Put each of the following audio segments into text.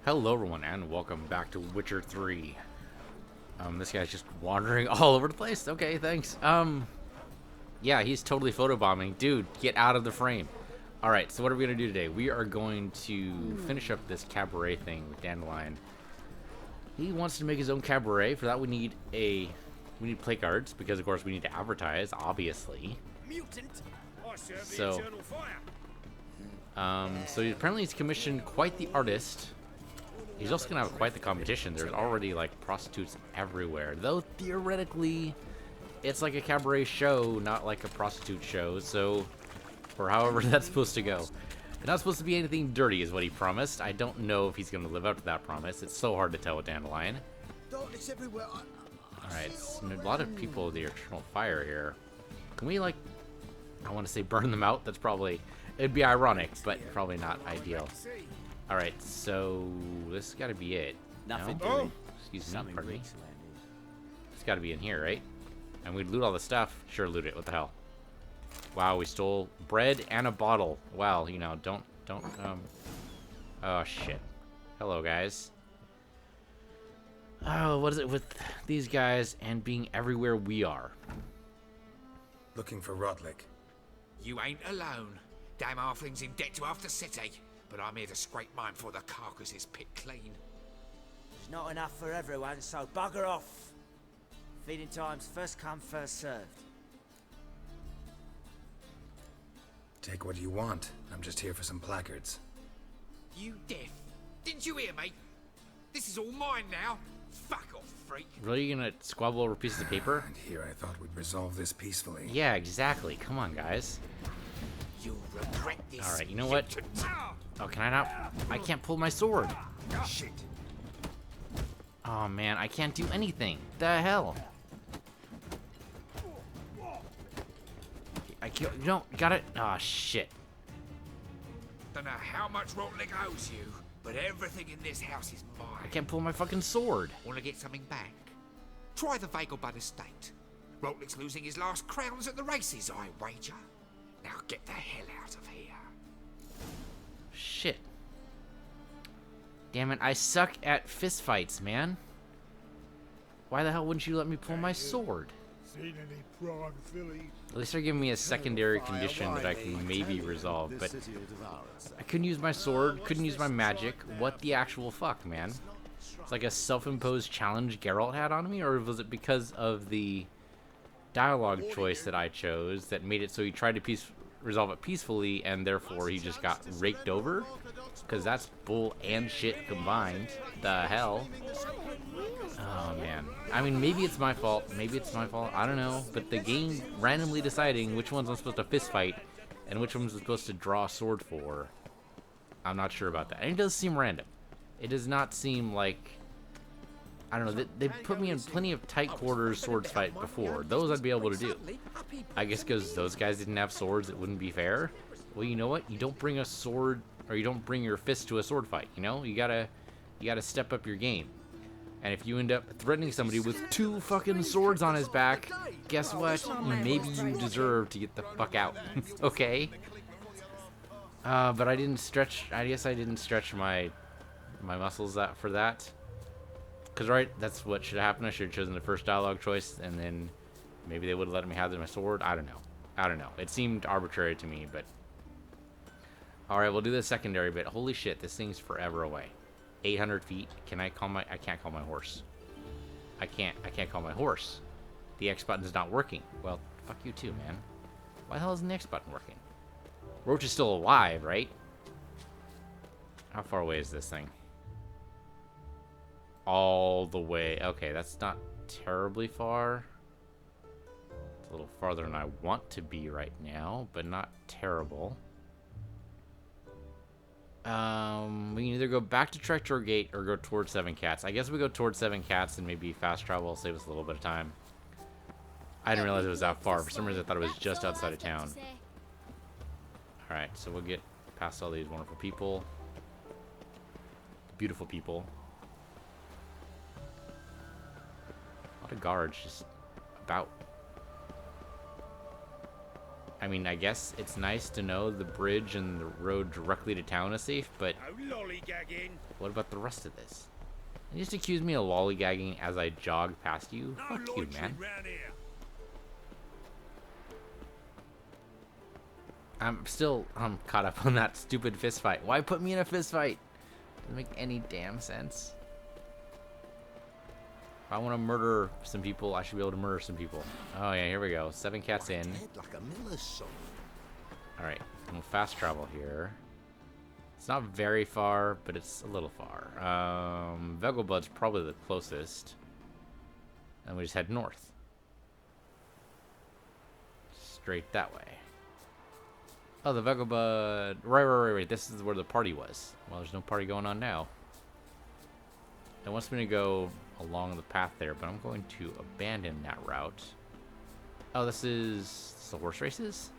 Hello everyone and welcome back to Witcher 3. This guy's just wandering all over the place. Okay, thanks. Yeah, he's totally photobombing. Dude, get out of the frame. Alright, so what are we gonna do today? We are going to finish up this cabaret thing with Dandelion. He wants to make his own cabaret. For that we need play cards, because of course we need to advertise, obviously. So apparently he's commissioned quite the artist. He's also gonna have quite the competition. There's already like prostitutes everywhere, though theoretically it's like a cabaret show, not like a prostitute show. So, or however that's supposed to go, it's not supposed to be anything dirty, is what he promised. I don't know if he's gonna live up to that promise. It's so hard to tell with Dandelion. All right, so a lot of people with the eternal fire here. Can we like, I want to say burn them out? That's probably, it'd be ironic, but probably not ideal. Alright, so this has got to be it. Nothing No? doing. Excuse me, pardon me. It's got to be in here, right? And we'd loot all the stuff. Sure, loot it. What the hell? Wow, we stole bread and a bottle. Wow, you know, don't, oh, shit. Hello, guys. Oh, what is it with these guys and being everywhere we are? Looking for Rodlick. You ain't alone. Damn halfling's in debt to half the city. But I'm here to scrape mine before the carcass is picked clean. There's not enough for everyone, so bugger off. Feeding time's first come, first served. Take what you want. I'm just here for some placards. You deaf? Didn't you hear me? This is all mine now. Fuck off, freak. Really, you gonna squabble over pieces of paper? And here I thought we'd resolve this peacefully. Yeah, exactly. Come on, guys. You'll regret this. Alright, you know what? Oh, can I not? I can't pull my sword. Shit. Oh, man, I can't do anything. The hell? I can't, no, got it? Oh, shit. Don't know how much Rotlick owes you, but everything in this house is I mine. can't pull my fucking sword. Want to get something back? Try the Vagelbud estate. Rotlick's losing his last crowns at the races, I wager. Now get the hell out of here. Shit. Damn it, I suck at fistfights, man. Why the hell wouldn't you let me pull my sword? Seen any prime fillies? At least they're giving me a secondary condition that I can maybe resolve, but I couldn't use my sword, couldn't use my magic. What the actual fuck, man? It's like a self-imposed challenge Geralt had on me, or was it because of the dialogue choice that I chose that made it so he tried to resolve it peacefully and therefore he just got raked over? Because that's bull and shit combined. The hell? Oh man. I mean, maybe it's my fault. Maybe it's my fault. I don't know. But the game randomly deciding which ones I'm supposed to fist fight and which ones I'm supposed to draw a sword for, I'm not sure about that. And it does seem random. It does not seem like, I don't know, they put me in plenty of tight quarters swords fight before. Those I'd be able to do. I guess because those guys didn't have swords, it wouldn't be fair. Well, you know what? You don't bring a sword, or you don't bring your fist to a sword fight, you know? You gotta step up your game. And if you end up threatening somebody with 2 fucking swords on his back, guess what? Maybe you deserve to get the fuck out. Okay? But I didn't stretch, I guess I didn't stretch my muscles for that. Because, right, that's what should have happened. I should have chosen the first dialogue choice, and then maybe they would have let me have my sword. I don't know. I don't know. It seemed arbitrary to me, but... Alright, we'll do the secondary bit. Holy shit, this thing's forever away. 800 feet. Can I call my... I can't call my horse. I can't call my horse. The X button's not working. Well, fuck you too, man. Why the hell isn't the X button working? Roach is still alive, right? How far away is this thing? All the way. Okay, that's not terribly far. It's a little farther than I want to be right now, but not terrible. We can either go back to Tractor Gate or go towards Seven Cats. I guess we go towards Seven Cats and maybe fast travel will save us a little bit of time. I didn't realize it was that far. For some reason I thought it was just outside of town. Alright, so we'll get past all these wonderful people. Beautiful people. A lot of guards just about. I mean, I guess it's nice to know the bridge and the road directly to town is safe, but No lollygagging. what about the rest of this? You just accuse me of lollygagging as I jog past you? No Fuck you, loitering man. round here. I'm still caught up on that stupid fist fight. Why put me in a fist fight? Doesn't make any damn sense. If I want to murder some people, I should be able to murder some people. Oh yeah, here we go. 7 cats in. Like a miller's son. Alright, we'll fast travel here. It's not very far, but it's a little far. Vegelbud's probably the closest. And we just head north. Straight that way. Oh, the Vegelbud. Right. This is where the party was. Well, there's no party going on now. It wants me to go along the path there, but I'm going to abandon that route. Oh, this is the horse races?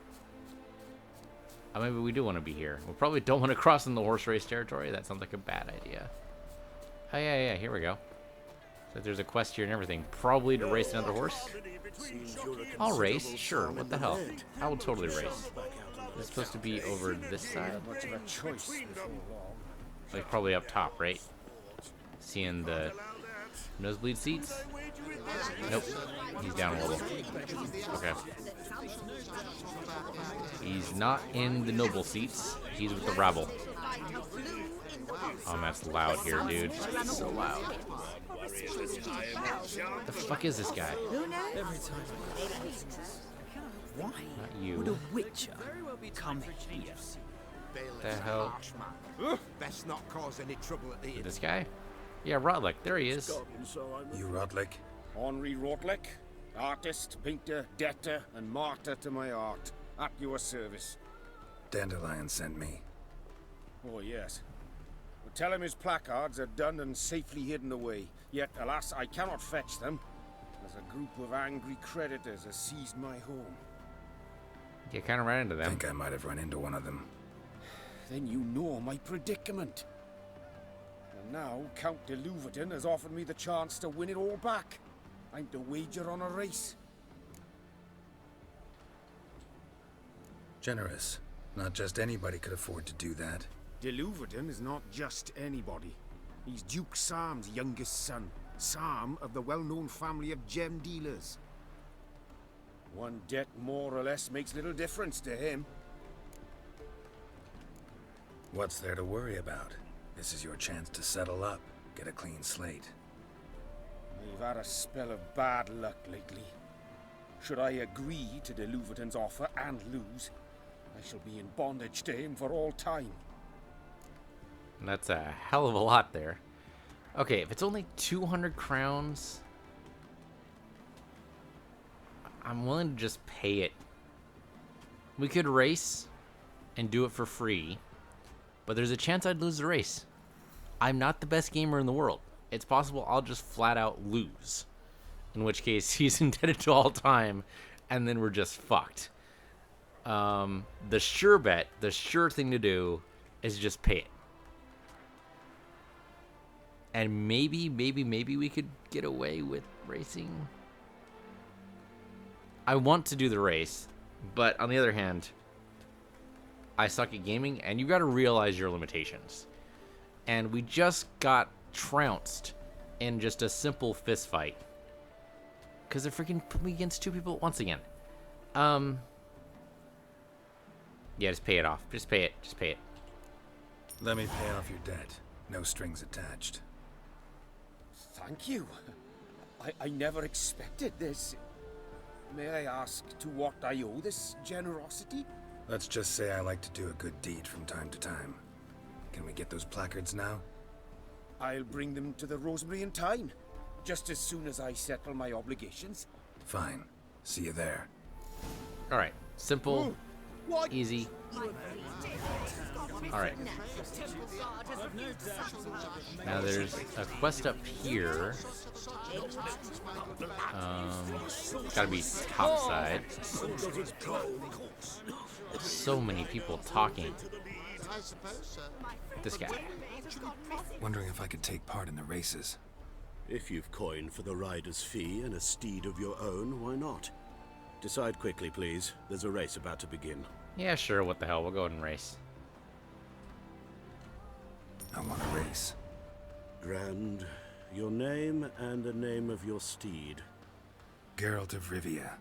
Oh, maybe we do want to be here. We probably don't want to cross in the horse race territory. That sounds like a bad idea. Oh, yeah, here we go. So there's a quest here and everything. Probably to race another horse. I'll race, sure. What the hell? I will totally race. It's supposed to be over this side? Like probably up top, right? Seeing the nosebleed seats? Nope. He's down a little. Okay. He's not in the noble seats. He's with the rabble. Oh, that's loud here, dude. It's so loud. What the fuck is this guy? Why Not you. would a witcher come here? The hell? Best not cause any trouble at the inn. This guy? Yeah, Rotlick. There he is. You Rotlick? Henri Rotlick, artist, painter, debtor, and martyr to my art, at your service. Dandelion sent me. Oh, yes. But tell him his placards are done and safely hidden away. Yet, alas, I cannot fetch them, as a group of angry creditors has seized my home. You kind of ran into I them. think I might have run into one of them. Then you know my predicament. And now Count de Louverton has offered me the chance to win it all back. I'm to wager on a race. Generous. Not just anybody could afford to do that. De Louverton is not just anybody. He's Duke Sam's youngest son. Sam of the well-known family of gem dealers. One debt more or less makes little difference to him. What's there to worry about? This is your chance to settle up, get a clean slate. I've had a spell of bad luck lately. Should I agree to de Louverton's offer and lose, I shall be in bondage to him for all time. That's a hell of a lot there. Okay, if it's only 200 crowns, I'm willing to just pay it. We could race and do it for free, but there's a chance I'd lose the race. I'm not the best gamer in the world. It's possible I'll just flat out lose, in which case he's indebted to all time, and then we're just fucked. The sure bet, the sure thing to do is just pay it. And maybe we could get away with racing. I want to do the race, but on the other hand, I suck at gaming, and you got to realize your limitations. And we just got trounced in just a simple fist fight. Because they're freaking put me against two people once again. Yeah, just pay it off. Just pay it. Just pay it. Let me pay off your debt. No strings attached. Thank you. I never expected this. May I ask to what I owe this generosity? Let's just say I like to do a good deed from time to time. Can we get those placards now? I'll bring them to the Rosemary in time, just as soon as I settle my obligations. Fine. See you there. Alright. Simple. Easy. Alright. Now there's a quest up here. Gotta be top side. So many people talking. This guy. Wondering if I could take part in the races. If you've coin for the rider's fee and a steed of your own, why not? Decide quickly, please. There's a race about to begin. Yeah, sure, what the hell, we'll go ahead and race. I want to race. Grand, your name and the name of your steed. Geralt of Rivia,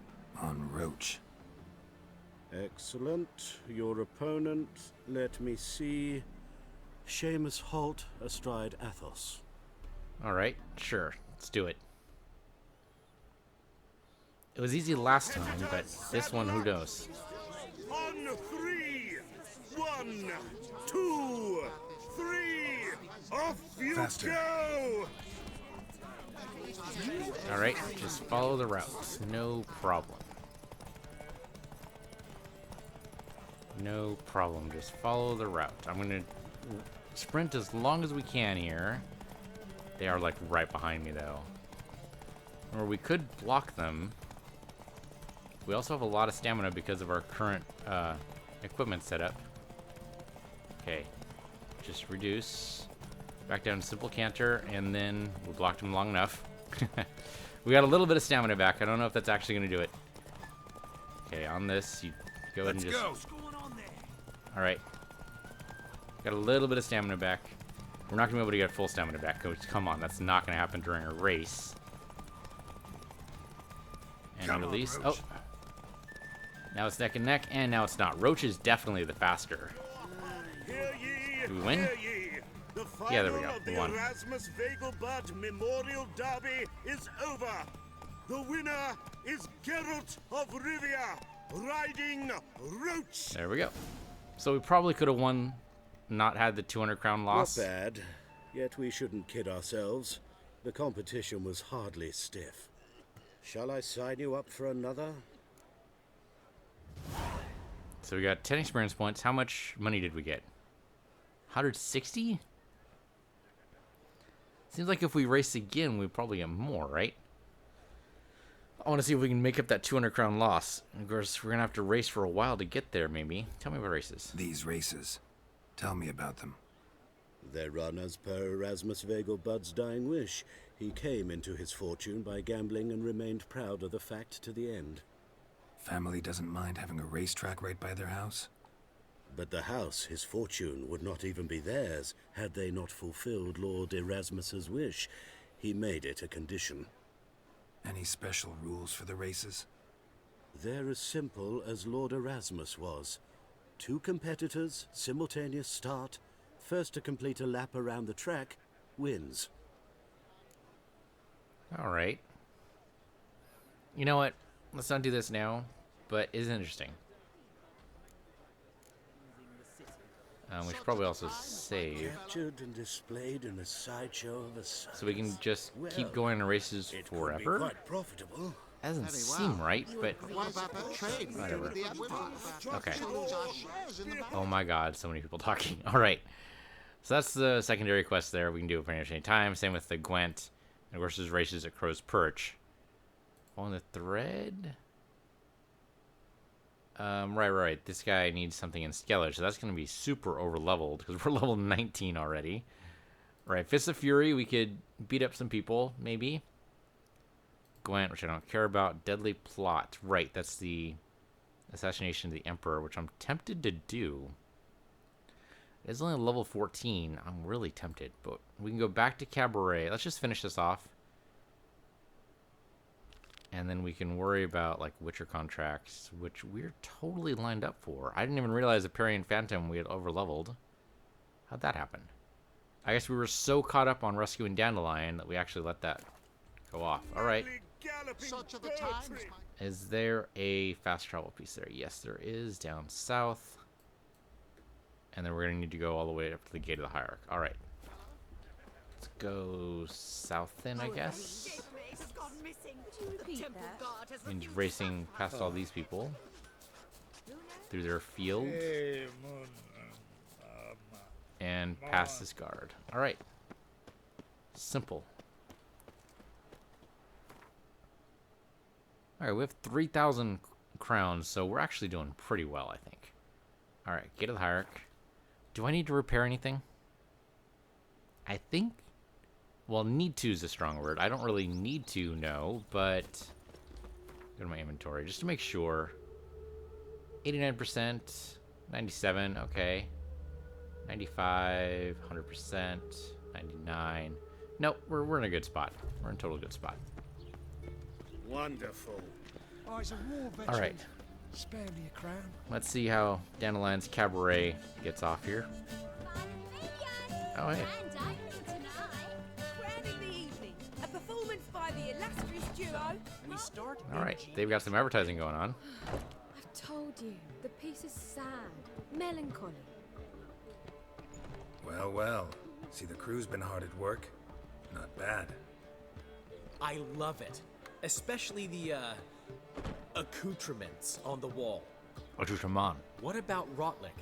on Roach. Excellent. Your opponent, let me see. Seamus Holt astride Athos. Alright, sure, let's do it. It was easy last time, but this one, who knows? On 3! 1, 2, 3! Off you Faster. go! Alright, just follow the route. No problem. No problem, just follow the route. I'm gonna sprint as long as we can here. They are like right behind me though. Or we could block them. We also have a lot of stamina because of our current equipment setup. Okay, just reduce. Back down to simple canter, and then we blocked him long enough. We got a little bit of stamina back. I don't know if that's actually going to do it. Okay, on this, you go ahead and just... What's going on there? Alright. Got a little bit of stamina back. We're not going to be able to get full stamina back. Come on, that's not going to happen during a race. And Come on, release. Roach. Oh. Now it's neck and neck, and now it's not. Roach is definitely the faster. Hear ye, Do we win? hear ye. The final Yeah, there we go. of We the won. Erasmus Vegelbud Memorial Derby is over. The winner is Geralt of Rivia, riding Roach. There we go. So we probably could have won, not had the 200 crown loss. Not bad, yet we shouldn't kid ourselves. The competition was hardly stiff. Shall I sign you up for another? So we got 10 experience points. How much money did we get? 160? Seems like if we race again, we probably get more, right? I want to see if we can make up that 200 crown loss. Of course, we're going to have to race for a while to get there, maybe. Tell me about races. These races. Tell me about them. They run as per Erasmus Vegelbud's dying wish. He came into his fortune by gambling and remained proud of the fact to the end. Family doesn't mind having a racetrack right by their house? But the house, his fortune, would not even be theirs had they not fulfilled Lord Erasmus's wish. He made it a condition. Any special rules for the races? They're as simple as Lord Erasmus was. 2 competitors, simultaneous start. First to complete a lap around the track wins. Alright. You know what? Let's not do this now, but it's interesting. We should probably also save, Captured and displayed in a sideshow of a size. so we can just keep going to races It could be forever. quite profitable. Doesn't seem right, but What about the trade whatever. with the Empire? Okay. We lose our shares in the Oh my god, so many people talking. Alright. So that's the secondary quest there. We can do it pretty much any time. Same with the Gwent. And of course, there's races at Crow's Perch. On the thread? Right. This guy needs something in Skeller, so that's going to be super over-leveled, because we're level 19 already. Right, Fists of Fury, we could beat up some people, maybe. Gwent, which I don't care about. Deadly Plot. Right, that's the Assassination of the Emperor, which I'm tempted to do. It's only level 14. I'm really tempted, but we can go back to Cabaret. Let's just finish this off. And then we can worry about, like, Witcher contracts, which we're totally lined up for. I didn't even realize at Perry and Phantom we had over-leveled. How'd that happen? I guess we were so caught up on rescuing Dandelion that we actually let that go off. Alright. such are the times. Is there a fast travel piece there? Yes, there is, down south. And then we're going to need to go all the way up to the Gate of the Hierarch. Alright. Let's go south then, I guess. Means racing past all these people. Through their field. And past this guard. Alright. Simple. Alright, we have 3,000 crowns, so we're actually doing pretty well, I think. Alright, Gate of the Hierarch. Do I need to repair anything? I think... Well, need to is a strong word. I don't really need to know, but... Go to my inventory just to make sure. 89%, 97, okay. 95, 100%, 99. Nope, we're in a good spot. We're in a total good spot. Wonderful. Oh, he's a war veteran. All right. Spare me a crown. Let's see how Dandelion's cabaret gets off here. Oh, hey. A performance by the illustrious duo. We start. All right, they've got some advertising going on. I've told you, the piece is sad, melancholy. Well, well. See, the crew's been hard at work. Not bad. I love it. Especially the, accoutrements on the wall. Accoutrement. What about Rotlick?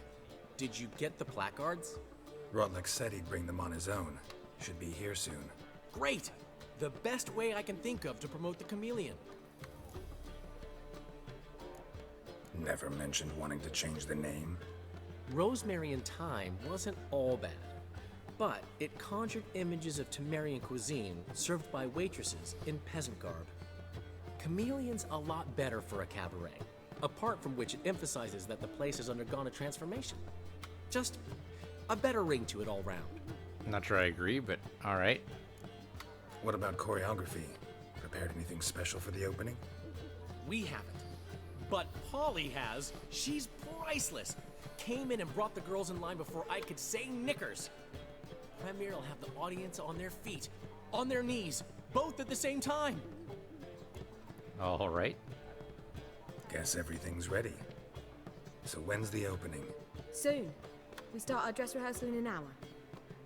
Did you get the placards? Rotlick said he'd bring them on his own. Should be here soon. Great! The best way I can think of to promote the chameleon. Never mentioned wanting to change the name. Rosemary and Thyme wasn't all bad, but it conjured images of Temerian cuisine served by waitresses in peasant garb. Chameleon's a lot better for a cabaret, apart from which it emphasizes that the place has undergone a transformation. Just a better ring to it all round. Not sure I agree, but all right. What about choreography? Prepared anything special for the opening? We haven't. But Polly has. She's priceless. Came in and brought the girls in line before I could say knickers. Premier will have the audience on their feet, on their knees, both at the same time. All right. Guess everything's ready. So when's the opening? Soon. We start our dress rehearsal in an hour.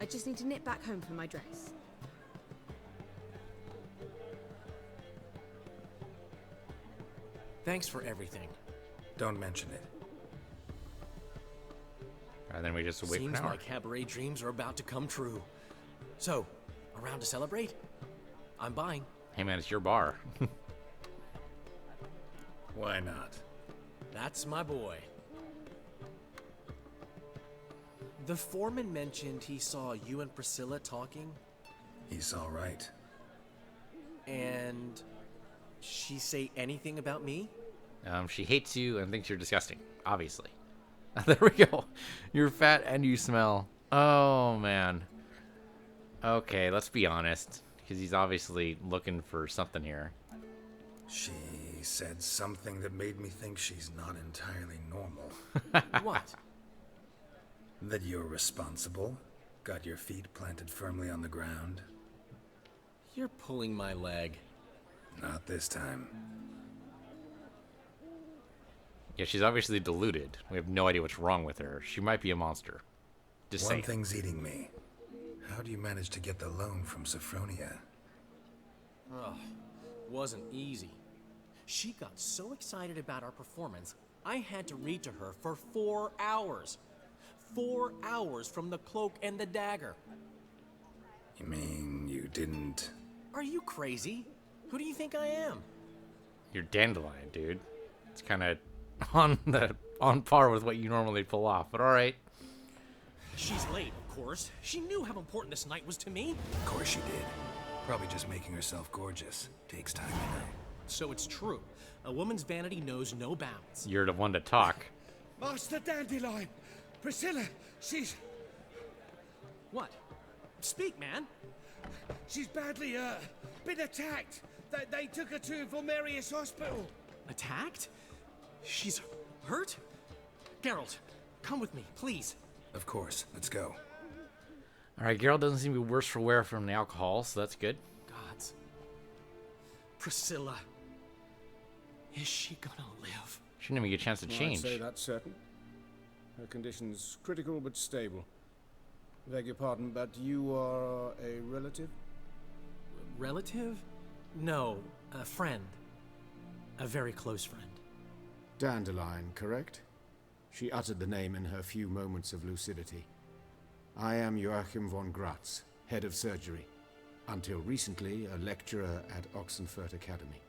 I just need to nip back home for my dress. Thanks for everything. Don't mention it. And then we just wait for Seems an hour. my cabaret dreams are about to come true. So, around to celebrate? I'm buying. Hey man, it's your bar. Why not? That's my boy. The foreman mentioned he saw you and Priscilla talking, He's all right. and she say anything about me? She hates you and thinks you're disgusting, obviously. There we go. You're fat and you smell. Oh, man. Okay, let's be honest, because he's obviously looking for something here. She said something that made me think she's not entirely normal. What? That you're responsible, got your feet planted firmly on the ground. You're pulling my leg. Not this time. Yeah, she's obviously deluded. We have no idea what's wrong with her. She might be a monster. Just One saying. thing's eating me. How do you manage to get the loan from Sophronia? Ugh, wasn't easy. She got so excited about our performance, I had to read to her for 4 hours. 4 hours from the cloak and the dagger. You mean you didn't... Are you crazy? Who do you think I am? You're Dandelion, dude. It's kind of on par with what you normally pull off, but all right. She's late, of course. She knew how important this night was to me. Of course she did. Probably just making herself gorgeous. Takes time, you know. So it's true. A woman's vanity knows no bounds. You're the one to talk. Master Dandelion! Priscilla, she's What? Speak, man. badly, been attacked. They took her to Vulmerius Hospital. Attacked? She's hurt? Geralt, come with me, please. Of course. Let's go. All right, Geralt doesn't seem to be worse for wear from the alcohol, so that's good. Gods. Priscilla. Is she gonna live? Shouldn't even get a chance to change. I'd say that's certain. Her condition's critical but stable. Beg your pardon, but you are a relative? Relative? No, a friend. A very close friend. Dandelion, correct? She uttered the name in her few moments of lucidity. I am Joachim von Gratz, head of surgery. Until recently, a lecturer at Oxenfurt Academy.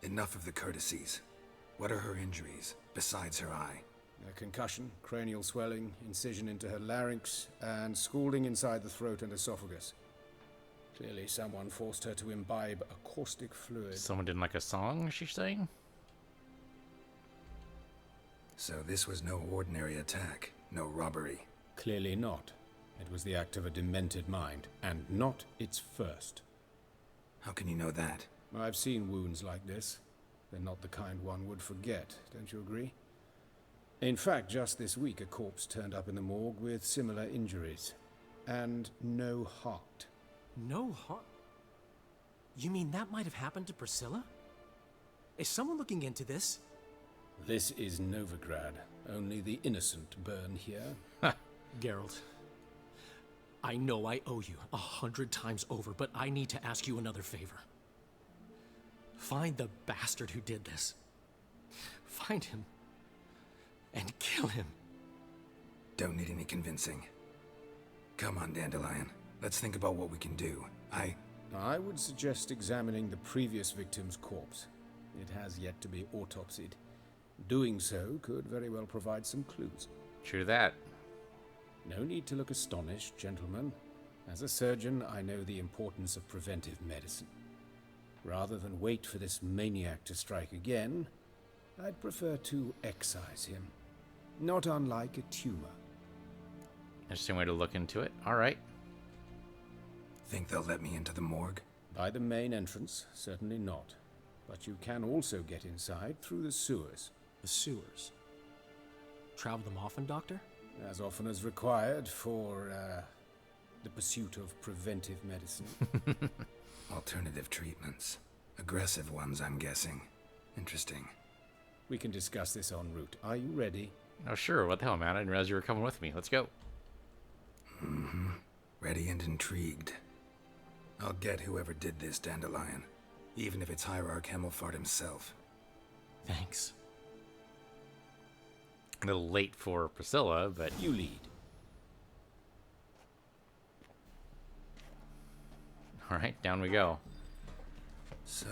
Enough of the courtesies. What are her injuries, besides her eye? A concussion, cranial swelling, incision into her larynx, and scalding inside the throat and esophagus. Clearly someone forced her to imbibe a caustic fluid. Someone didn't like a song, she's saying? So this was no ordinary attack, no robbery. Clearly not. It was the act of a demented mind, and not its first. How can you know that? I've seen wounds like this. They're not the kind one would forget, don't you agree? In fact, just this week a corpse turned up in the morgue with similar injuries. And no heart. No heart? You mean that might have happened to Priscilla? Is someone looking into this? This is Novigrad. Only the innocent burn here. Geralt, I know I owe you 100 times over, but I need to ask you another favor. Find the bastard who did this. Find him and kill him. Don't need any convincing. Come on, Dandelion. Let's think about what we can do. I would suggest examining the previous victim's corpse. It has yet to be autopsied. Doing so could very well provide some clues. True that. No need to look astonished, gentlemen. As a surgeon, I know the importance of preventive medicine. Rather than wait for this maniac to strike again, I'd prefer to excise him. Not unlike a tumor. Interesting way to look into it. All right. Think they'll let me into the morgue? By the main entrance, certainly not. But you can also get inside through the sewers. The sewers? Travel them often, Doctor? As often as required for, the pursuit of preventive medicine. Alternative treatments. Aggressive ones, I'm guessing. Interesting. We can discuss this en route. Are you ready? Oh, sure. What the hell, man? I didn't realize you were coming with me. Let's go. Mm-hmm. Ready and intrigued. I'll get whoever did this, Dandelion. Even if it's Hierarch Hemmelfart himself. Thanks. A little late for Priscilla, but... You lead. Alright, down we go. So,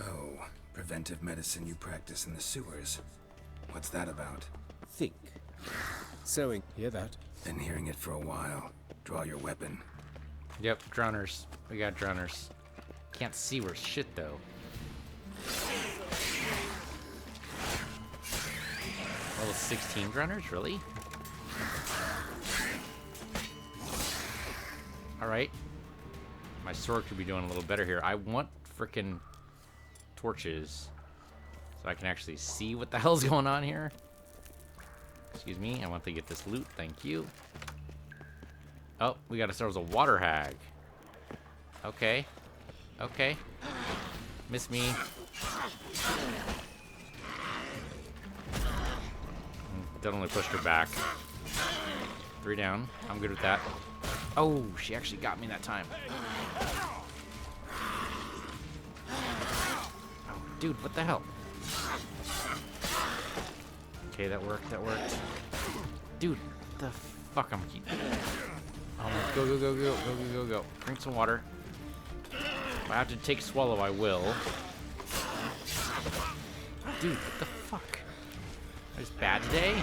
preventive medicine you practice in the sewers. What's that about? Think. Sewing. Hear that? Been hearing it for a while. Draw your weapon. Yep, drowners. We got drowners. Can't see worth shit, though. Level 16 drowners? Really? Alright. My sword could be doing a little better here. I want frickin' torches so I can actually see what the hell's going on here. Excuse me, I want to get this loot. Thank you. Oh, we got ourselves a water hag. Okay. Okay. Miss me. Definitely pushed her back. 3 down. I'm good with that. Oh, she actually got me that time. Oh, dude, what the hell? Okay, that worked. That worked. Dude, what the fuck? I'm keep. Oh, go, go, go, go, go, go, go, go. Drink some water. If I have to take a swallow, I will. Dude, what the fuck? That was bad today?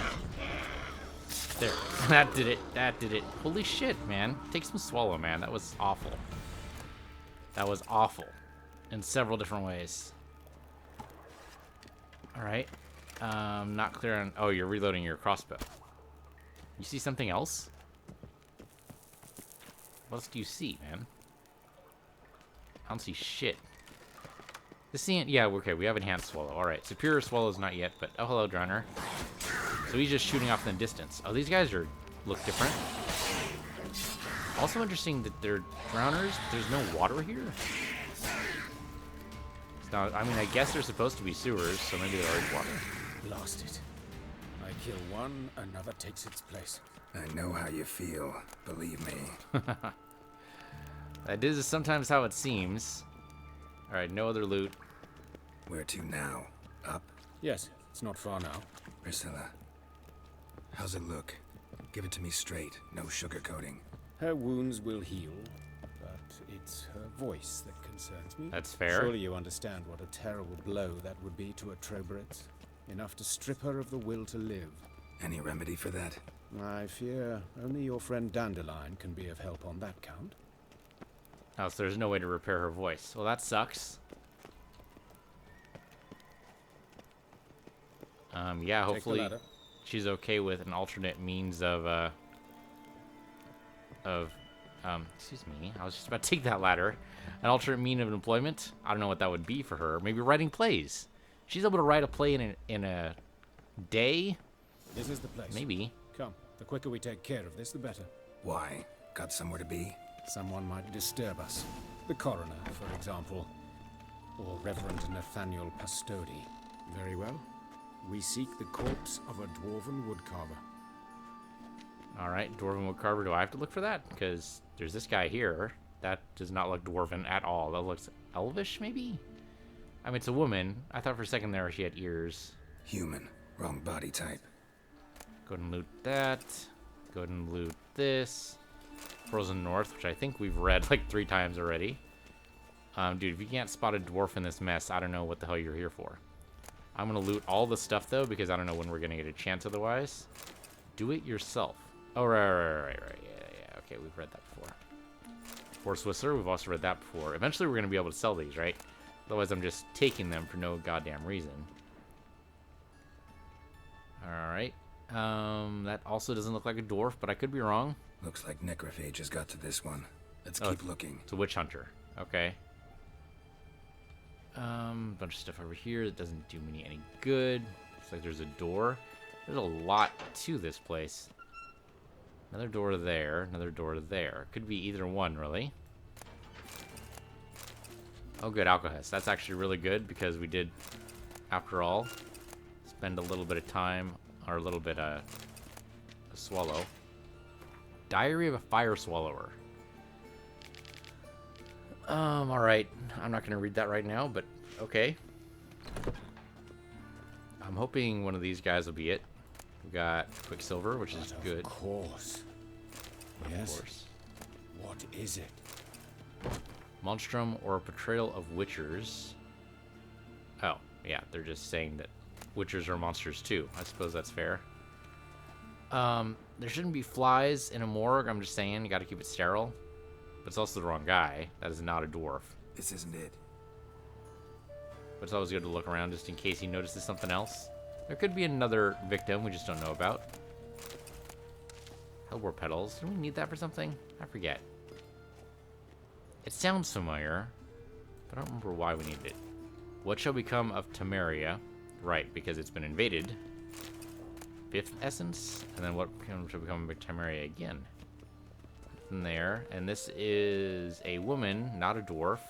There. That did it. That did it. Holy shit, man. Take some swallow, man. That was awful. That was awful. In several different ways. Alright. Not clear on... Oh, you're reloading your crossbow. You see something else? What else do you see, man? I don't see shit. This ain't... Yeah, okay, we have enhanced swallow. Alright, superior swallow's not yet, but... Oh, hello, Drowner. So he's just shooting off in the distance. Oh, these guys look different. Also interesting that they're drowners. There's no water here. It's not, I mean, I guess they're supposed to be sewers, so maybe there is water. Lost it. I kill one, another takes its place. I know how you feel. Believe me. That is sometimes how it seems. Alright, no other loot. Where to now? Up? Yes, it's not far now. Priscilla. How's it look? Give it to me straight, no sugarcoating. Her wounds will heal, but it's her voice that concerns me. That's fair. Surely you understand what a terrible blow that would be to a Troberet. Enough to strip her of the will to live. Any remedy for that? I fear only your friend Dandelion can be of help on that count. Oh, so there's no way to repair her voice. Well, that sucks. Yeah, hopefully she's okay with an alternate means of excuse me, I was just about to take that ladder. An alternate mean of employment. I don't know what that would be for her. Maybe writing plays. She's able to write a play in a day. This is the place. Maybe. Come, the quicker we take care of this, the better. Why? Got somewhere to be? Someone might disturb us. The coroner, for example. Or Reverend Nathaniel Pastodi. Very well. We seek the corpse of a dwarven woodcarver. Alright, dwarven woodcarver. Do I have to look for that? Because there's this guy here. That does not look dwarven at all. That looks elvish, maybe? I mean, it's a woman. I thought for a second there she had ears. Human. Wrong body type. Go ahead and loot that. Go ahead and loot this. Frozen North, which I think we've read like 3 times already. Dude, if you can't spot a dwarf in this mess, I don't know what the hell you're here for. I'm going to loot all the stuff, though, because I don't know when we're going to get a chance otherwise. Do it yourself. Oh, right. Yeah. Okay, we've read that before. Force Whistler, we've also read that before. Eventually, we're going to be able to sell these, right? Otherwise, I'm just taking them for no goddamn reason. Alright. That also doesn't look like a dwarf, but I could be wrong. Looks like necrophages got to this one. Let's keep looking. It's a witch hunter. Okay. Bunch of stuff over here that doesn't do me any good. Looks like there's a door. There's a lot to this place. Another door there, another door there. Could be either one, really. Oh, good, Alcohest. That's actually really good because we did, after all, spend a little bit of time, or a little bit, a swallow. Diary of a Fire Swallower. Alright. I'm not going to read that right now, but okay. I'm hoping one of these guys will be it. We've got Quicksilver, which is good. Of course. Yes. Of course. What is it? Monstrum or a Portrayal of Witchers. Oh, yeah, they're just saying that Witchers are monsters too. I suppose that's fair. There shouldn't be flies in a morgue. I'm just saying, you gotta keep it sterile. But it's also the wrong guy. That is not a dwarf. This isn't it. But it's always good to look around just in case he notices something else. There could be another victim we just don't know about. Hellbore petals. Do we need that for something? I forget. It sounds familiar, but I don't remember why we need it. What shall become of Temeria? Right, because it's been invaded. 5th essence, and then what shall become of Temeria again? Nothing there, and this is a woman, not a dwarf.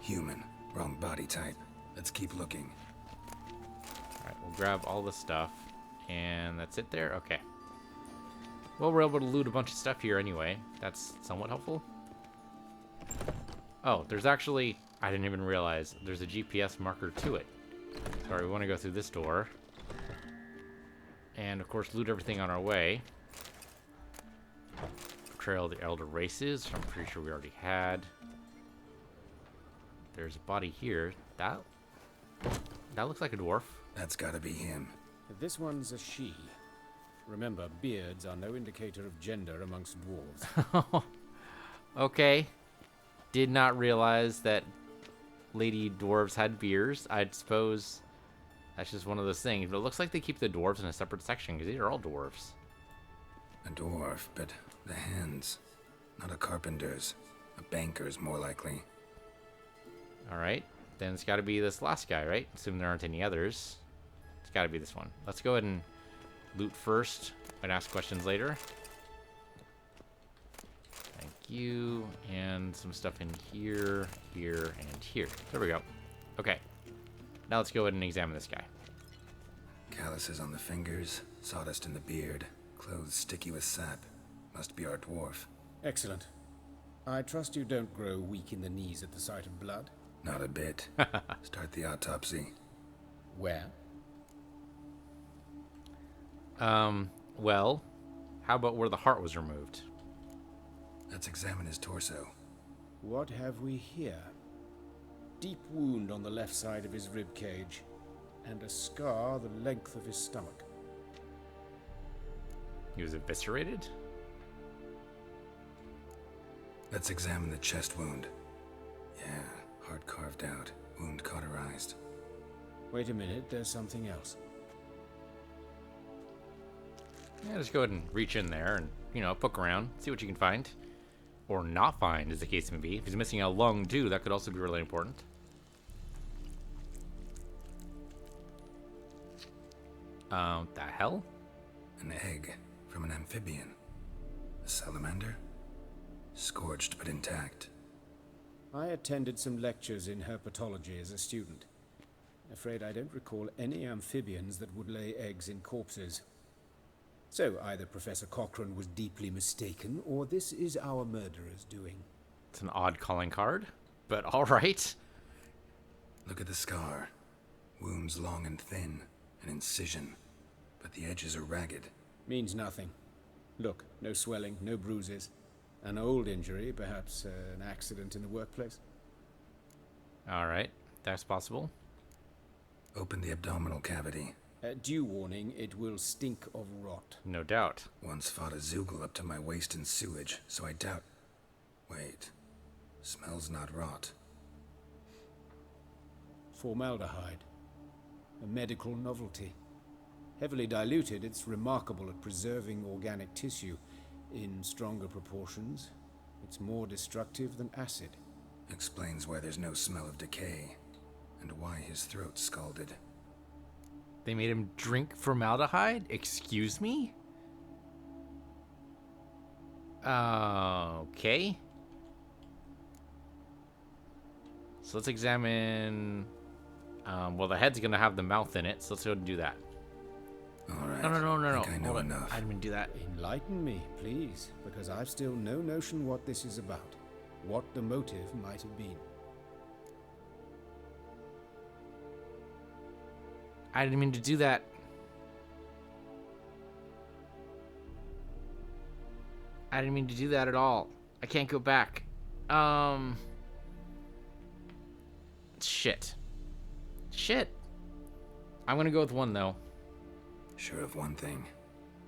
Human. Wrong body type. Let's keep looking. Alright, we'll grab all the stuff, and that's it there? Okay. Well, we're able to loot a bunch of stuff here anyway. That's somewhat helpful. Oh, there's actually... I didn't even realize there's a GPS marker to it. Sorry, we want to go through this door. And, of course, loot everything on our way. Portrayal of the Elder Races, which I'm pretty sure we already had. There's a body here. That looks like a dwarf. That's gotta be him. This one's a she. Remember, beards are no indicator of gender amongst dwarves. Okay. Did not realize that lady dwarves had beards. I'd suppose that's just one of those things. But it looks like they keep the dwarves in a separate section because these are all dwarves. A dwarf, but the hands. Not a carpenter's. A banker's, more likely. Alright. Then it's got to be this last guy, right? Assuming there aren't any others. It's got to be this one. Let's go ahead and loot first and ask questions later. Thank you. And some stuff in here, here, and here. There we go. Okay. Now let's go ahead and examine this guy. Calluses on the fingers, sawdust in the beard, clothes sticky with sap. Must be our dwarf. Excellent. I trust you don't grow weak in the knees at the sight of blood. Not a bit. Start the autopsy. Where? Well, how about where the heart was removed? Let's examine his torso. What have we here? Deep wound on the left side of his rib cage, and a scar the length of his stomach. He was eviscerated? Let's examine the chest wound. Yeah, heart carved out, wound cauterized. Wait a minute, there's something else. Yeah, just go ahead and reach in there and, you know, poke around, see what you can find. Or not find, as the case may be. If he's missing a lung, too, that could also be really important. The hell? An egg from an amphibian. A salamander? Scorched but intact. I attended some lectures in herpetology as a student. Afraid I don't recall any amphibians that would lay eggs in corpses. So either Professor Cochrane was deeply mistaken, or this is our murderer's doing. It's an odd calling card, but alright. Look at the scar. Wounds long and thin, an incision, but the edges are ragged. Means nothing. Look, no swelling, no bruises. An old injury, perhaps an accident in the workplace. Alright, that's possible. Open the abdominal cavity. Due warning, it will stink of rot. No doubt. Once fought a Zoogle up to my waist in sewage, so I doubt... Wait. Smells not rot. Formaldehyde. A medical novelty. Heavily diluted, it's remarkable at preserving organic tissue. In stronger proportions, it's more destructive than acid. Explains why there's no smell of decay, and why his throat's scalded. They made him drink formaldehyde? Excuse me? Okay. So let's examine... well, the head's gonna have the mouth in it, so let's go and do that. Alright. No. I think I know enough. I didn't mean to do that. Enlighten me, please, because I've still no notion what this is about. What the motive might have been. I didn't mean to do that. I didn't mean to do that at all. I can't go back. Shit. I'm gonna go with one, though. Sure of one thing.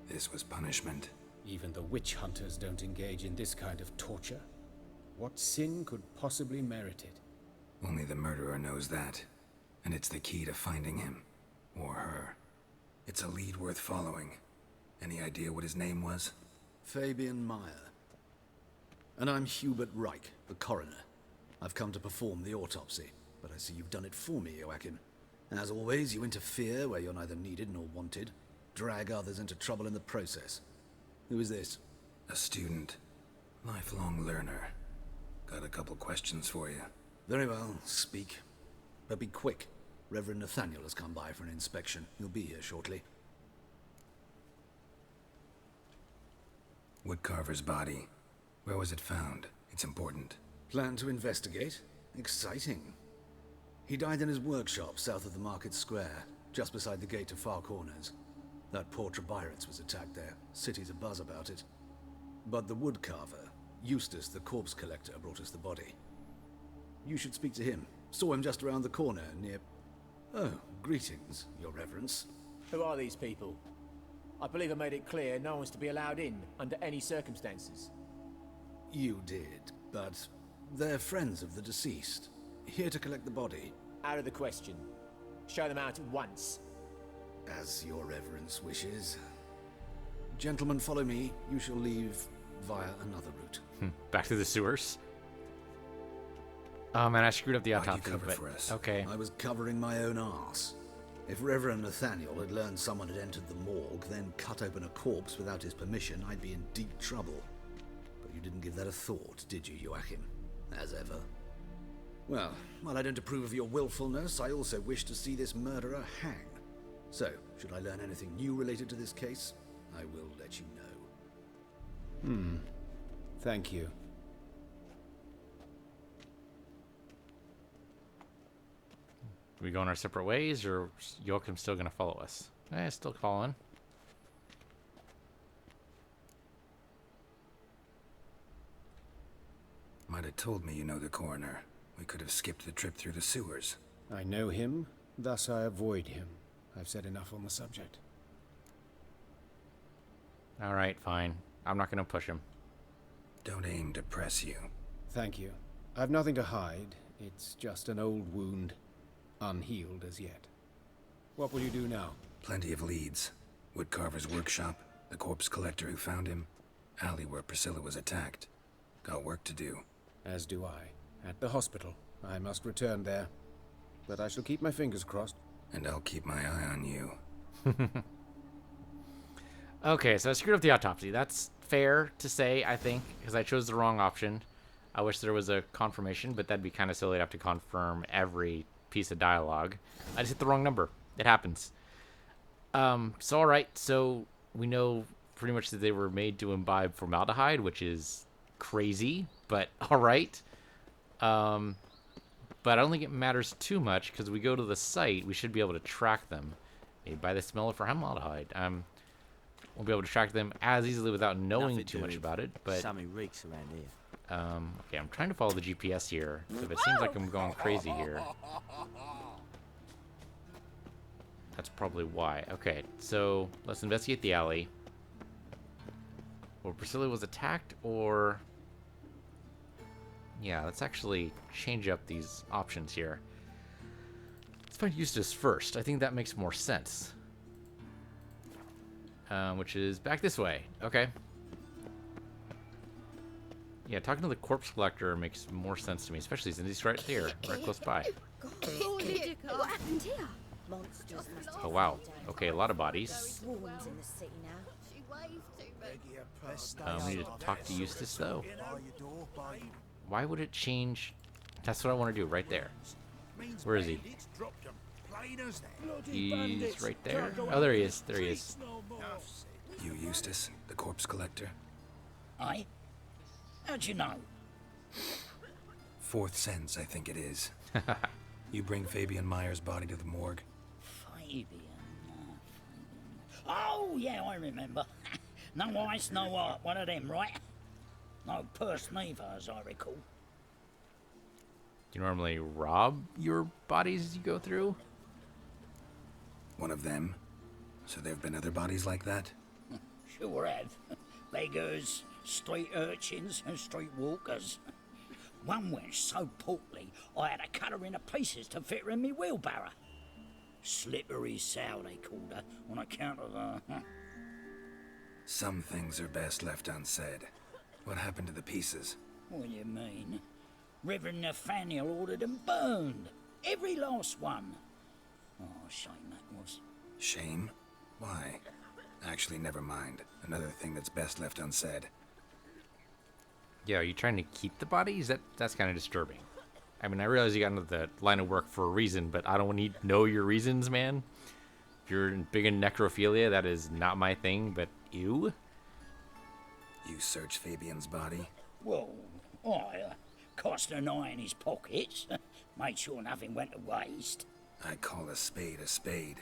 This was punishment. Even the witch hunters don't engage in this kind of torture. What sin could possibly merit it? Only the murderer knows that. And it's the key to finding him. Or her. It's a lead worth following. Any idea what his name was? Fabian Meyer. And I'm Hubert Reich, the coroner. I've come to perform the autopsy, but I see you've done it for me, Joachim. As always, you interfere where you're neither needed nor wanted. Drag others into trouble in the process. Who is this? A student. Lifelong learner. Got a couple questions for you. Very well, speak. But be quick. Reverend Nathaniel has come by for an inspection. He'll be here shortly. Woodcarver's body. Where was it found? It's important. Plan to investigate? Exciting. He died in his workshop south of the market square, just beside the gate to Far Corners. That poor Trebirates was attacked there. City's abuzz about it. But the woodcarver, Eustace the corpse collector, brought us the body. You should speak to him. Saw him just around the corner near... Oh, greetings, your reverence. Who are these people? I believe I made it clear no one's to be allowed in under any circumstances. You did, but they're friends of the deceased. Here to collect the body. Out of the question. Show them out at once. As your reverence wishes. Gentlemen, follow me. You shall leave via another route. Back to the sewers. Oh man, I screwed up the Why'd you autopsy, cover but for us? okay. I was covering my own arse. If Reverend Nathaniel had learned someone had entered the morgue, then cut open a corpse without his permission, I'd be in deep trouble. But you didn't give that a thought, did you, Joachim? As ever. Well, while I don't approve of your willfulness, I also wish to see this murderer hang. So, should I learn anything new related to this case, I will let you know. Thank you. We going our separate ways, or Joachim's still gonna follow us? Still following. Might have told me you know the coroner. We could have skipped the trip through the sewers. I know him, thus I avoid him. I've said enough on the subject. Alright, fine. I'm not gonna push him. Don't aim to press you. Thank you. I've nothing to hide, It's just an old wound, unhealed as yet. What will you do now? Plenty of leads. Woodcarver's workshop, the corpse collector who found him, alley where Priscilla was attacked. Got work to do. As do I. At the hospital. I must return there. But I shall keep my fingers crossed. And I'll keep my eye on you. Okay, so I screwed up the autopsy. That's fair to say, I think, because I chose the wrong option. I wish there was a confirmation, but that'd be kind of silly to have to confirm every piece of dialogue. I just hit the wrong number. It happens. So alright, so we know pretty much that they were made to imbibe formaldehyde, which is crazy, but alright. But I don't think it matters too much, because we go to the site, we should be able to track them. Maybe by the smell of formaldehyde. Won't be able to track them as easily without knowing too much about it, but... Sammy reeks around here. Okay, I'm trying to follow the GPS here, so it seems like I'm going crazy here. That's probably why. Okay, so let's investigate the alley. Or Priscilla was attacked, or... Yeah, let's actually change up these options here. Let's find Eustace first. I think that makes more sense. Which is back this way. Okay. Yeah, talking to the corpse collector makes more sense to me, especially since he's right there, right close by. What happened here? Monsters must Oh, wow. Okay, a lot of bodies. swarms in the city now. She waves to me. We need to talk to Eustace, though. Why would it change? That's what I want to do, right there. Where is he? He's right there. Oh, there he is. There he is. You Eustace, the corpse collector? Aye? How'd you know? Fourth sense, I think it is. You bring Fabian Meyer's body to the morgue? Fabian. Oh, yeah, I remember. No ice, no art. One of them, right? No purse neither, as I recall. Do you normally rob your bodies as you go through? One of them? So there have been other bodies like that? Sure have. Beggars, street urchins, and street walkers. One wench so portly, I had to cut her into pieces to fit her in me wheelbarrow. Slippery sow, they called her, on account of her. Some things are best left unsaid. What happened to the pieces? What do you mean? Reverend Nathaniel ordered them burned. Every last one. Oh, shame that was. Shame? Why? Actually, never mind. Another thing that's best left unsaid. Yeah, are you trying to keep the bodies? That's kind of disturbing. I mean, I realize you got into the line of work for a reason, but I don't need to know your reasons, man. If you're big in necrophilia, that is not my thing, but you? You searched Fabian's body? Well, I cast an eye in his pockets. Made sure nothing went to waste. I call a spade a spade.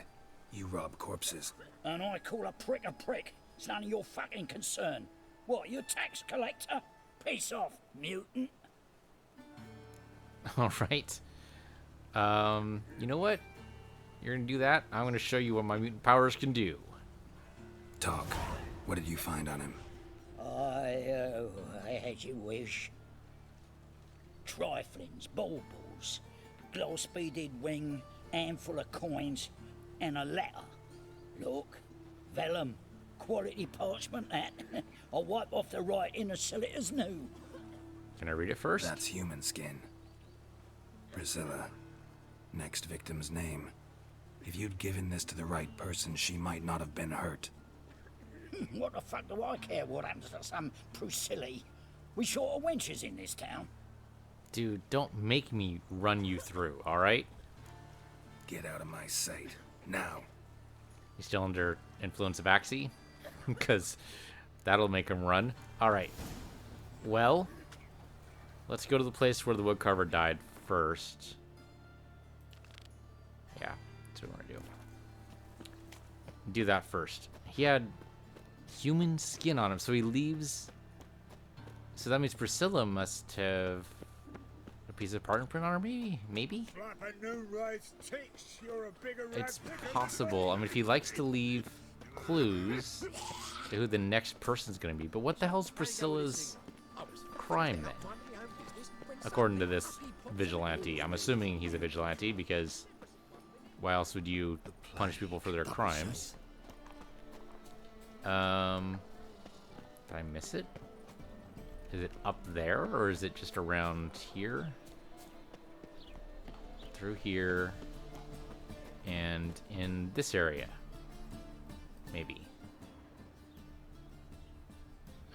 You rob corpses. And I call a prick a prick. It's none of your fucking concern. What, you tax collector? Piss off, mutant. All right. You know what? You're gonna do that? I'm gonna show you what my mutant powers can do. Talk. What did you find on him? I had your wish. Triflings, baubles, gloss-beaded ring, handful of coins, and a letter. Look, vellum, quality parchment that. I'll wipe off the writing and sell it as new. Can I read it first? That's human skin. Priscilla. Next victim's name. If you'd given this to the right person, she might not have been hurt. What the fuck do I care what happens to some Priscilla? We short of wenches in this town. Dude, don't make me run you through, alright? Get out of my sight. Now. He's still under influence of Axie? Because that'll make him run. Alright. Well, let's go to the place where the woodcarver died first. Yeah, that's what we want to do. Do that first. He had human skin on him, so he leaves... So that means Priscilla must have a piece of part imprint on her, maybe? Maybe? It's possible. I mean, if he likes to leave clues to who the next person's going to be. But what the hell's Priscilla's crime then? According to this vigilante. I'm assuming he's a vigilante because why else would you punish people for their crimes? Did I miss it? Is it up there or is it just around here? Through here and in this area. Maybe.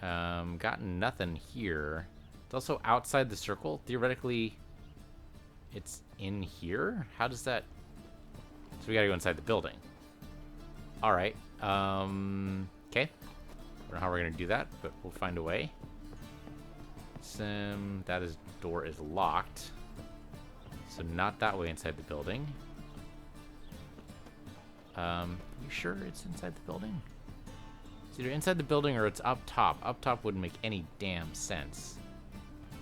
Got nothing here. It's also outside the circle. Theoretically, it's in here? How does that... So we gotta go inside the building. Alright. Okay. I don't know how we're gonna do that, but we'll find a way. That door is locked. So not that way inside the building. You sure it's inside the building? It's either inside the building or it's up top. Up top wouldn't make any damn sense.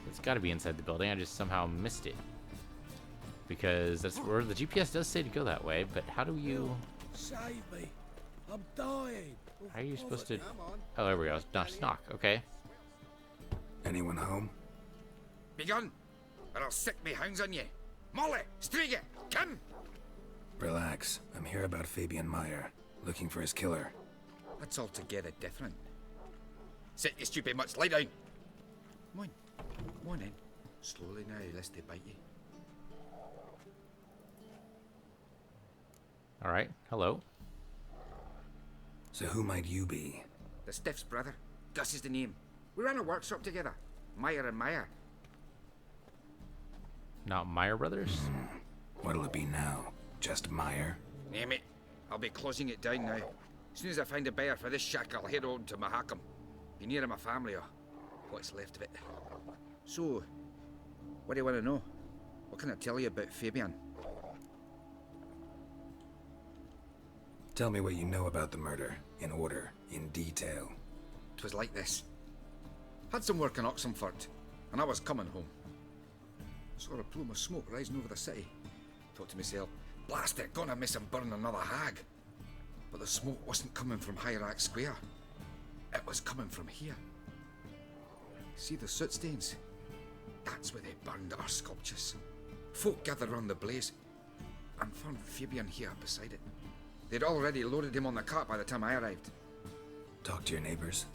It's got to be inside the building. I just somehow missed it. Because that's where the GPS does say to go that way, but how do you... Save me. I'm dying. How are you supposed to... Oh, there we go. Knock. Okay. Anyone home? Begone, or I'll sick me hounds on you. Molly, Striga, come! Relax. I'm here about Fabian Meyer, looking for his killer. That's altogether different. Sit, you stupid much, lie down. Come on in. Slowly now, lest they bite you. Alright, hello. So who might you be? The Stiff's brother. Gus is the name. We ran a workshop together. Meyer and Meyer. Not Meyer Brothers? What'll it be now? Just Meyer? Nay, mate. I'll be closing it down now. As soon as I find a buyer for this shack, I'll head on to Mahakam. Be near my family or what's left of it. So, what do you want to know? What can I tell you about Fabian? Tell me what you know about the murder, in order, in detail. 'Twas like this. Had some work in Oxenford, and I was coming home. Saw a plume of smoke rising over the city. Thought to myself, blast it, gonna miss him burn another hag. But the smoke wasn't coming from Hierarch Square. It was coming from here. See the soot stains? That's where they burned our sculptures. Folk gathered round the blaze, and found Fabian here beside it. They'd already loaded him on the cart by the time I arrived. Talk to your neighbors.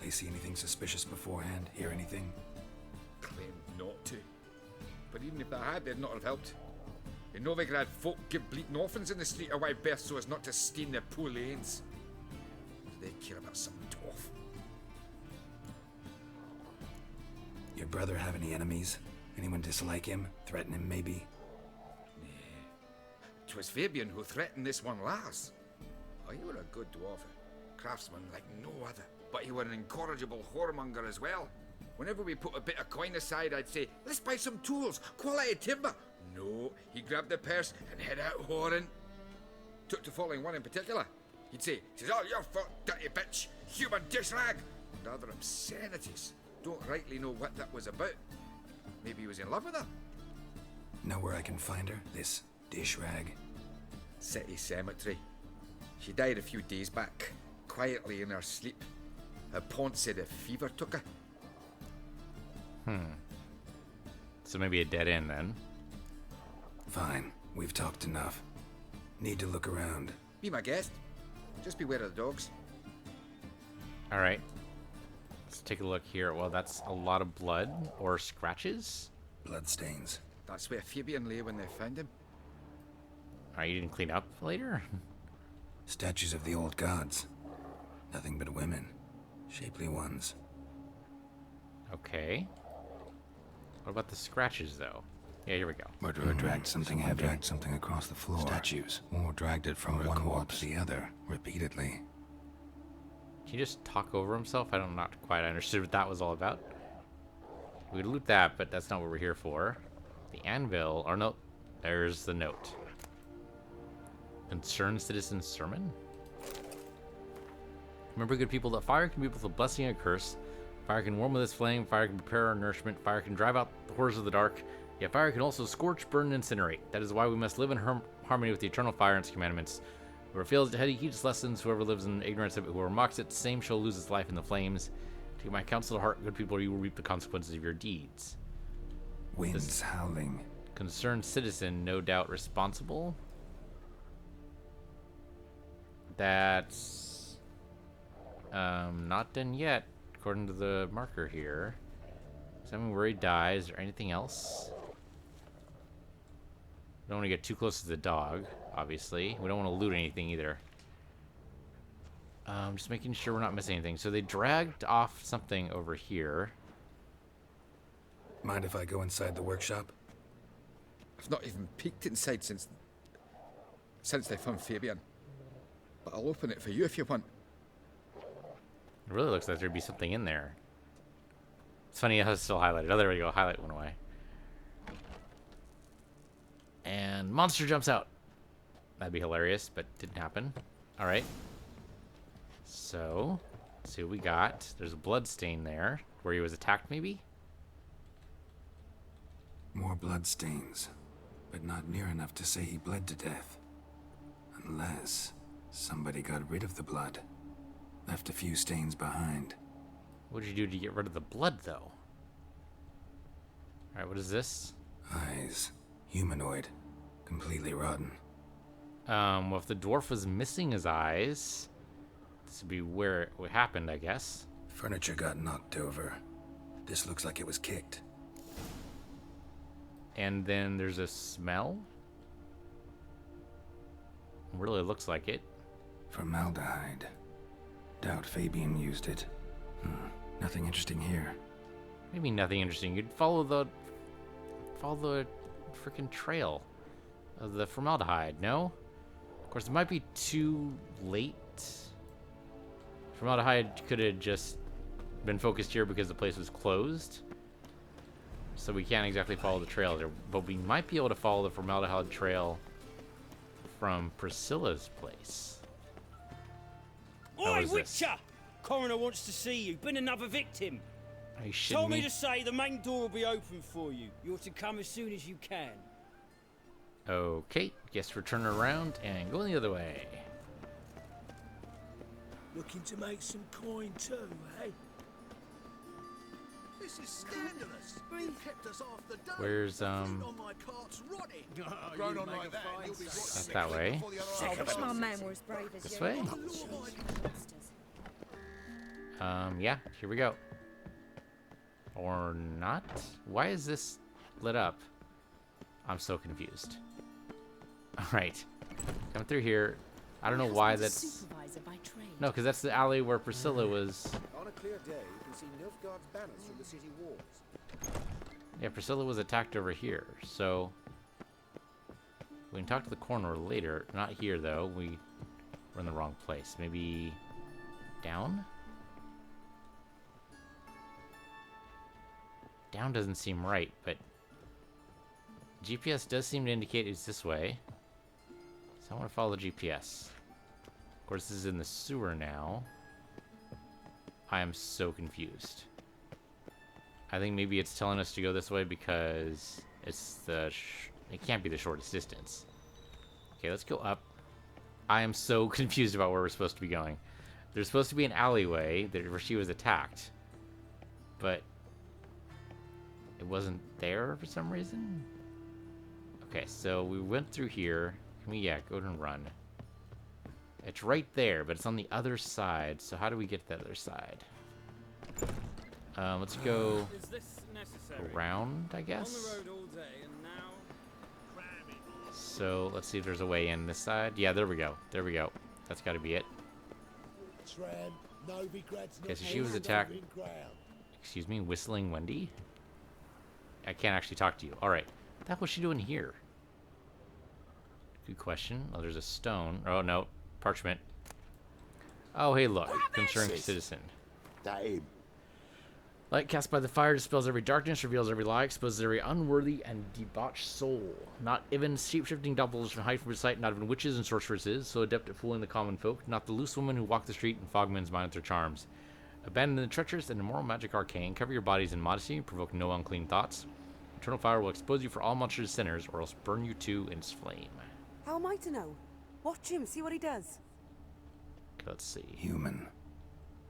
They see anything suspicious beforehand? Hear anything? Claimed not to. But even if they had, they'd not have helped. In Novigrad, folk give bleating orphans in the street a wide berth so as not to stain their poor lanes. They care about some dwarf. Your brother have any enemies? Anyone dislike him? Threaten him, maybe? Nay. 'Twas Fabian who threatened this one last. Oh, you were a good dwarf. Craftsman like no other. But you were an incorrigible whoremonger as well. Whenever we put a bit of coin aside, I'd say, let's buy some tools, quality timber. No, he grabbed the purse and head out whoring. Took to following one in particular. He'd say, "'Tis all your fault, dirty bitch, human dish rag," and other obscenities. Don't rightly know what that was about. Maybe he was in love with her. Know where I can find her? This dish rag? City cemetery. She died a few days back, quietly in her sleep. Her pawn said a fever took her. So maybe a dead end then. Fine. We've talked enough. Need to look around. Be my guest. Just beware of the dogs. Alright. Let's take a look here. Well, that's a lot of blood or scratches. Bloodstains. That's where Fabian lay when they found him. Alright, you didn't clean up later? Statues of the old gods. Nothing but women. Shapely ones. Okay. What about the scratches, though? Yeah, here we go. Murderer dragged something heavy. Dragged something across the floor. Statues. Or dragged it from one wall to the other, repeatedly. Can you just talk over himself? I don't not quite understood what that was all about. We'd loot that, but that's not what we're here for. The anvil, or no, there's the note. Concerned citizen's sermon? Remember, good people, that fire can be both a blessing and a curse. Fire can warm with its flame, fire can prepare our nourishment, fire can drive out the horrors of the dark, yet fire can also scorch, burn, and incinerate. That is why we must live in harmony with the eternal fire and its commandments. Whoever fails to heed its lessons, whoever lives in ignorance of it, whoever mocks it, same shall lose its life in the flames. Take my counsel to heart, good people, or you will reap the consequences of your deeds. Winds howling. Concerned citizen, no doubt responsible. That's not done yet, according to the marker here. Someone worried dies. Is there anything else? We don't want to get too close to the dog, obviously. We don't want to loot anything either. Just making sure we're not missing anything. So they dragged off something over here. Mind if I go inside the workshop? I've not even peeked inside since they found Fabian. But I'll open it for you if you want. It really looks like there'd be something in there. It's funny how it's still highlighted. Oh, there we go. Highlight went away. And monster jumps out. That'd be hilarious, but didn't happen. All right. So, let's see what we got. There's a blood stain there where he was attacked, maybe? More blood stains, but not near enough to say he bled to death. Unless somebody got rid of the blood. Left a few stains behind. What did you do to get rid of the blood, though? Alright, what is this? Eyes. Humanoid. Completely rotten. Well, if the dwarf was missing his eyes, this would be where it happened, I guess. Furniture got knocked over. This looks like it was kicked. And then there's a smell. Really looks like it. Formaldehyde. Doubt Fabian used it. Nothing interesting here. Maybe nothing interesting. You'd follow the freaking trail of the formaldehyde, no? Of course, it might be too late. Formaldehyde could have just been focused here because the place was closed. So we can't exactly follow the trail there. But we might be able to follow the formaldehyde trail from Priscilla's place. Oi, Witcher! Coroner wants to see you. Been another victim. Are you shitting Told me me? to say the main door will be open for you. You're to come as soon as you can. Okay, guess we're turning around and going the other way. Looking to make some coin too, eh? This is scandalous. You kept us off the dough. Where's On my cart's rotting. Grown on like that, you'll be That's that way. I wish my man were as brave as This you. way? Yeah, here we go. Or not? Why is this lit up? I'm so confused. Alright. Come through here. I don't know why that's... No, because that's the alley where Priscilla was... On a clear day, you can see Nilfgaard's banners from the city walls. Yeah, Priscilla was attacked over here, so... We can talk to the coroner later. Not here, though. We're in the wrong place. Maybe... down? Down doesn't seem right, but... GPS does seem to indicate it's this way. So I want to follow the GPS. Of course, this is in the sewer now. I am so confused. I think maybe it's telling us to go this way because it's the... it can't be the shortest distance. Okay, let's go up. I am so confused about where we're supposed to be going. There's supposed to be an alleyway where she was attacked. But... it wasn't there for some reason? Okay, so we went through here. Can we, yeah, go and run. It's right there, but it's on the other side. So how do we get to the other side? Let's go around, I guess. So let's see if there's a way in this side. Yeah, there we go. There we go. That's got to be it. Okay, so she was attacked. Excuse me, Whistling Wendy? I can't actually talk to you. Alright. What the heck was she doing here? Good question. Oh, there's a stone. Oh, no. Parchment. Oh, hey, look. Concerned citizen. Light cast by the fire dispels every darkness, reveals every lie, exposes every unworthy and debauched soul. Not even shape-shifting doubles can hide from sight, not even witches and sorceresses, so adept at fooling the common folk. Not the loose women who walk the street and fog men's minds with their charms. Abandon the treacherous and immoral magic arcane. Cover your bodies in modesty. Provoke no unclean thoughts. Eternal fire will expose you for all monsters sinners, or else burn you too in its flame. How am I to know? Watch him, see what he does. Okay, let's see. Human.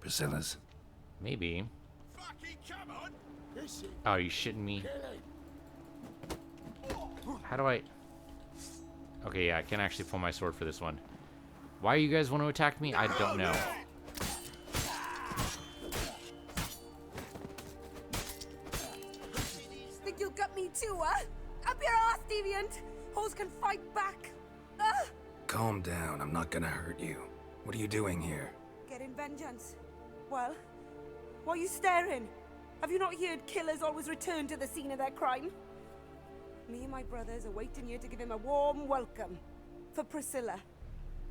Priscilla's. Maybe. Oh, are you shitting me? How do I... Okay, yeah, I can actually pull my sword for this one. Why you guys want to attack me? I don't know. Think you'll gut me too, huh? Up your ass, deviant! Hoes can fight back! Calm down, I'm not gonna hurt you. What are you doing here? Getting vengeance. Well, why are you staring? Have you not heard killers always return to the scene of their crime? Me and my brothers are waiting here to give him a warm welcome. For Priscilla.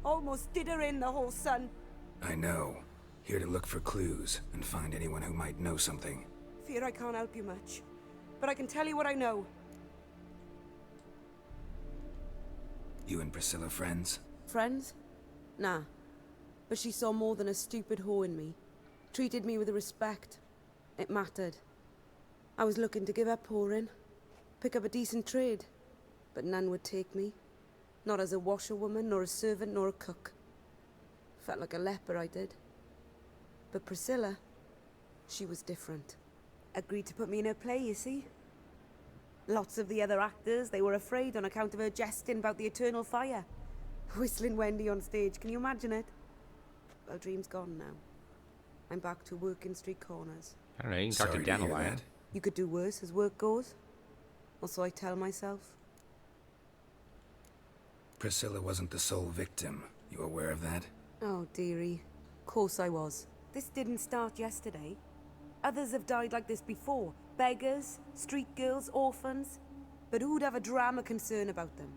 Almost did her in, the whole son. I know. Here to look for clues and find anyone who might know something. Fear I can't help you much. But I can tell you what I know. You and Priscilla friends? Friends? Nah. But she saw more than a stupid whore in me. Treated me with respect. It mattered. I was looking to give up whoring. Pick up a decent trade. But none would take me. Not as a washerwoman, nor a servant, nor a cook. Felt like a leper, I did. But Priscilla, she was different. Agreed to put me in her play, you see. Lots of the other actors, they were afraid on account of her jesting about the eternal fire. Whistling Wendy on stage, can you imagine it? Well, dream's gone now. I'm back to working street corners. I don't know, you can talk to Dandelion. You could do worse as work goes. Or so I tell myself. Priscilla wasn't the sole victim. You aware of that? Oh, dearie. Course I was. This didn't start yesterday. Others have died like this before. Beggars, street girls, orphans. But who'd have a drama concern about them?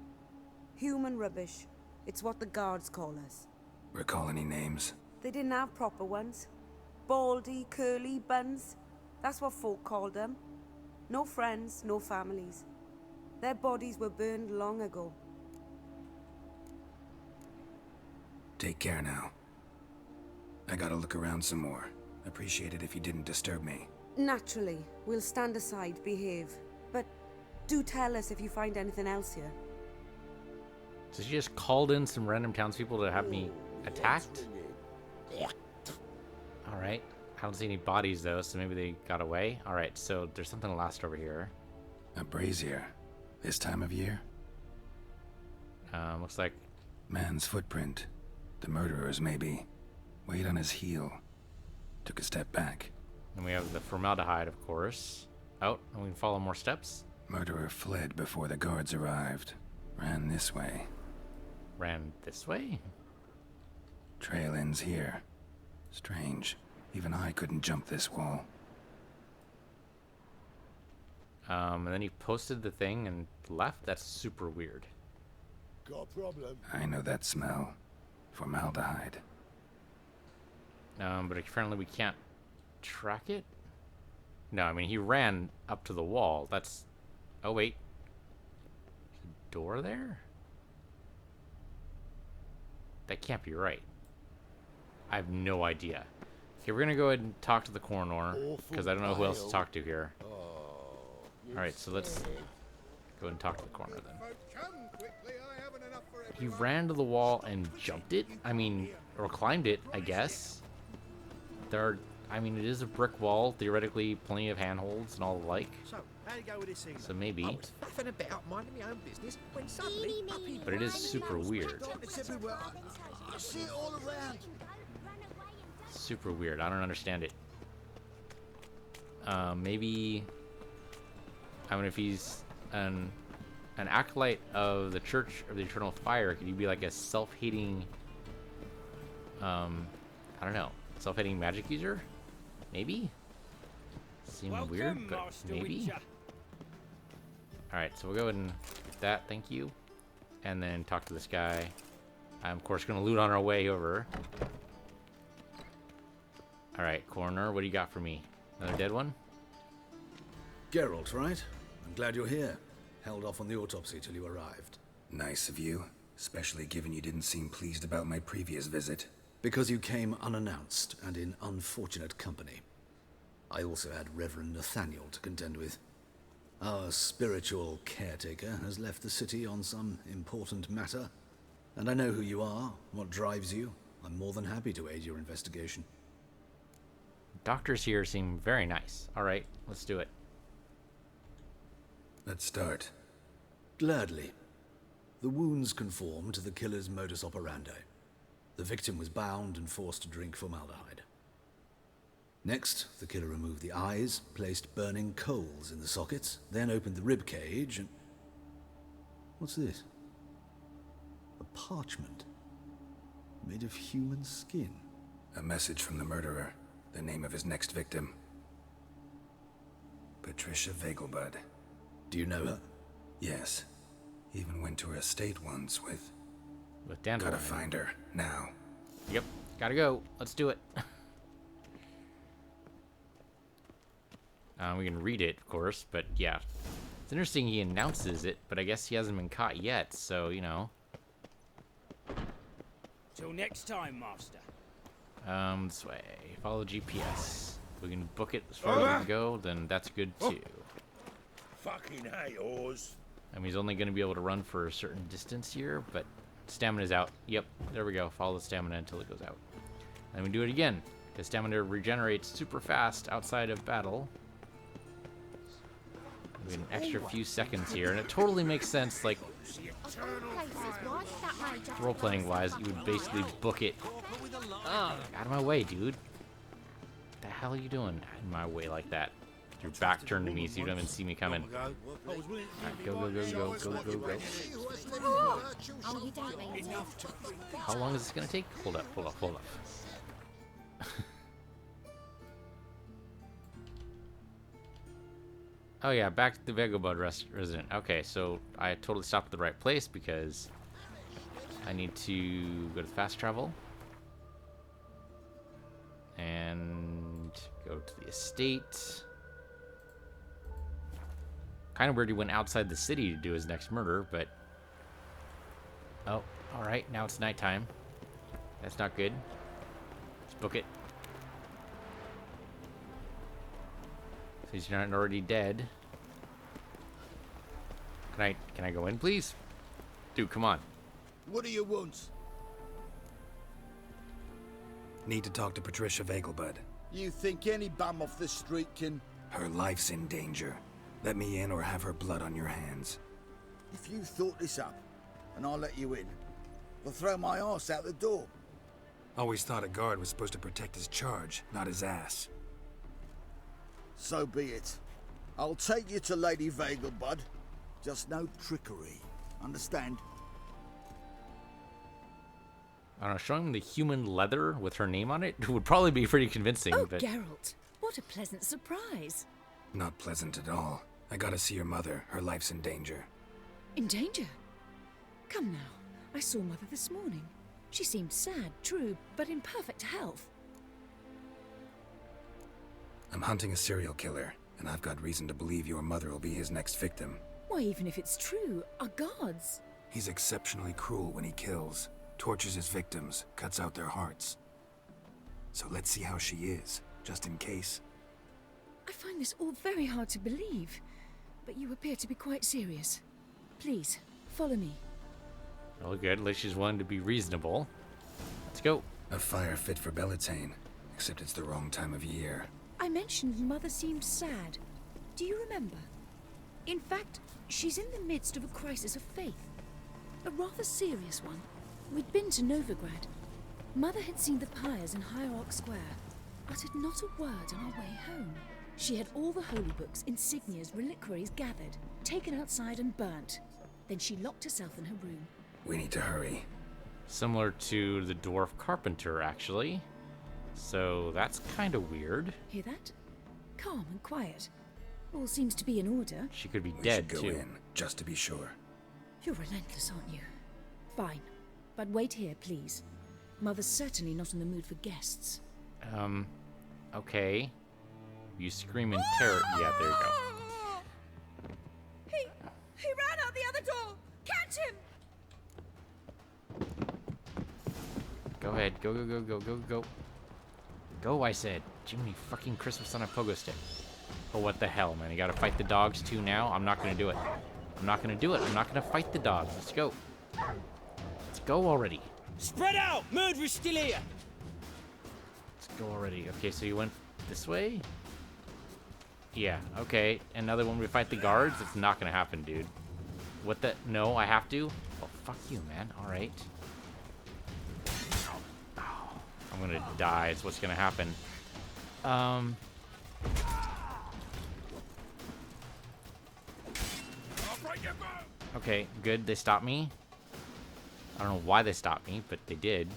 Human rubbish. It's what the guards call us. Recall any names? They didn't have proper ones. Baldy, curly, buns. That's what folk called them. No friends, no families. Their bodies were burned long ago. Take care now. I gotta look around some more. Appreciate it if you didn't disturb me. Naturally, we'll stand aside, behave. But do tell us if you find anything else here. So she just called in some random townspeople to have me attacked? Alright. I don't see any bodies though, so maybe they got away. Alright, so there's something last over here. A brazier. This time of year? Looks like... Man's footprint. The murderer's, maybe. Weight on his heel. Took a step back. And we have the formaldehyde, of course. Oh, and we can follow more steps. Murderer fled before the guards arrived. Ran this way. Ran this way? Trail ends here. Strange. Even I couldn't jump this wall. And then he posted the thing and left? That's super weird. Got a problem? I know that smell. Formaldehyde. But apparently we can't track it? No, I mean, he ran up to the wall. That's... Oh, wait. There's a door there? That can't be right. I have no idea. Okay, we're gonna go ahead and talk to the coroner, because I don't know who else to talk to here. Alright, so let's go ahead and talk to the coroner then. He ran to the wall and jumped it? I mean, or climbed it, I guess. There are, I mean, it is a brick wall, theoretically plenty of handholds and all the like. So, how you go with this evening? So maybe. I was faffing about, minding my own business, when suddenly up he But it is super weird. It's everywhere. I see it all around. Super weird. I don't understand it. Maybe. I mean, if he's an acolyte of the Church of the Eternal Fire, could he be like a self-hating? I don't know. Self-hating magic user? Maybe. Seems weird, but maybe. All right, so we'll go ahead and do that. Thank you, and then talk to this guy. I'm of course gonna loot on our way over. All right, coroner, what do you got for me? Another dead one? Geralt, right? I'm glad you're here. Held off on the autopsy till you arrived. Nice of you, especially given you didn't seem pleased about my previous visit. Because you came unannounced and in unfortunate company. I also had Reverend Nathaniel to contend with. Our spiritual caretaker has left the city on some important matter. And I know who you are, what drives you. I'm more than happy to aid your investigation. Doctors here seem very nice. All right, let's do it. Let's start. Gladly. The wounds conform to the killer's modus operandi. The victim was bound and forced to drink formaldehyde. Next, the killer removed the eyes, placed burning coals in the sockets, then opened the rib cage and... What's this? A parchment. Made of human skin. A message from the murderer. The name of his next victim. Patricia Vegelbud. Do you know her? Yes. Even went to her estate once with Dandelion. Gotta find her, now. Yep, gotta go. Let's do it. We can read it, of course, but yeah. It's interesting he announces it, but I guess he hasn't been caught yet, so, you know. Till next time, Master. This way. Follow GPS. If we can book it as far as we can go, then that's good too. Fucking hey, Oz. I mean, he's only going to be able to run for a certain distance here, but stamina's out. Yep, there we go. Follow the stamina until it goes out. Then we do it again, because stamina regenerates super fast outside of battle. We have an extra few seconds here, and it totally makes sense, like, role-playing wise, you would basically book it. Out of my way, dude. What the hell are you doing in my way like that? Your back turned to me so you don't even see me coming. Alright, go, go, go, go, go, go, go. Oh, you don't mean to. How long is this gonna take? Hold up, hold up, hold up. Oh yeah, back to the Vegelbud resident. Okay, so I totally stopped at the right place because I need to go to fast travel and go to the estate. Kind of weird he went outside the city to do his next murder, but... Oh, alright, now it's nighttime. That's not good. Let's book it. Since you're not already dead. Can I go in, please? Dude, come on. What do you want? Need to talk to Patricia Vegelbud. You think any bum off the street can... Her life's in danger. Let me in or have her blood on your hands. If you thought this up, and I'll let you in, I'll throw my ass out the door. Always thought a guard was supposed to protect his charge, not his ass. So be it. I'll take you to Lady Vegelbud. Just no trickery. Understand? I don't know, showing him the human leather with her name on it would probably be pretty convincing. Oh, but... Geralt, what a pleasant surprise. Not pleasant at all. I gotta see your mother. Her life's in danger. In danger? Come now. I saw Mother this morning. She seemed sad, true, but in perfect health. I'm hunting a serial killer, and I've got reason to believe your mother will be his next victim. Why, even if it's true, our guards... He's exceptionally cruel when he kills, tortures his victims, cuts out their hearts. So let's see how she is, just in case. I find this all very hard to believe, but you appear to be quite serious. Please, follow me. Oh, good. At least she's willing to be reasonable. Let's go. A fire fit for Bellatane, except it's the wrong time of year. I mentioned Mother seemed sad. Do you remember? In fact, she's in the midst of a crisis of faith. A rather serious one. We'd been to Novigrad. Mother had seen the pyres in Hierarch Square, uttered not a word on our way home. She had all the holy books, insignias, reliquaries gathered, taken outside and burnt. Then she locked herself in her room. We need to hurry. Similar to the dwarf carpenter, actually. So that's kind of weird. Hear that? Calm and quiet. All seems to be in order. She could be We dead, should go too. in, just to be sure. You're relentless, aren't you? Fine. But wait here, please. Mother's certainly not in the mood for guests. Okay. You scream in terror. Yeah, there you go. He ran out the other door! Catch him! Go ahead. Go, go, go, go, go, go. Go, I said. Jiminy fucking Christmas on a pogo stick. Oh, what the hell, man? You gotta fight the dogs too now? I'm not gonna do it. I'm not gonna do it. I'm not gonna fight the dogs. Let's go. Let's go already. Spread out! Murderer's still here! Let's go already. Okay, so you went this way? Yeah, okay. Another one we fight the guards? It's not gonna happen, dude. What the? No, I have to? Oh, fuck you, man. Alright. Oh, I'm gonna die is what's gonna happen. Okay, good. They stopped me. I don't know why they stopped me, but they did.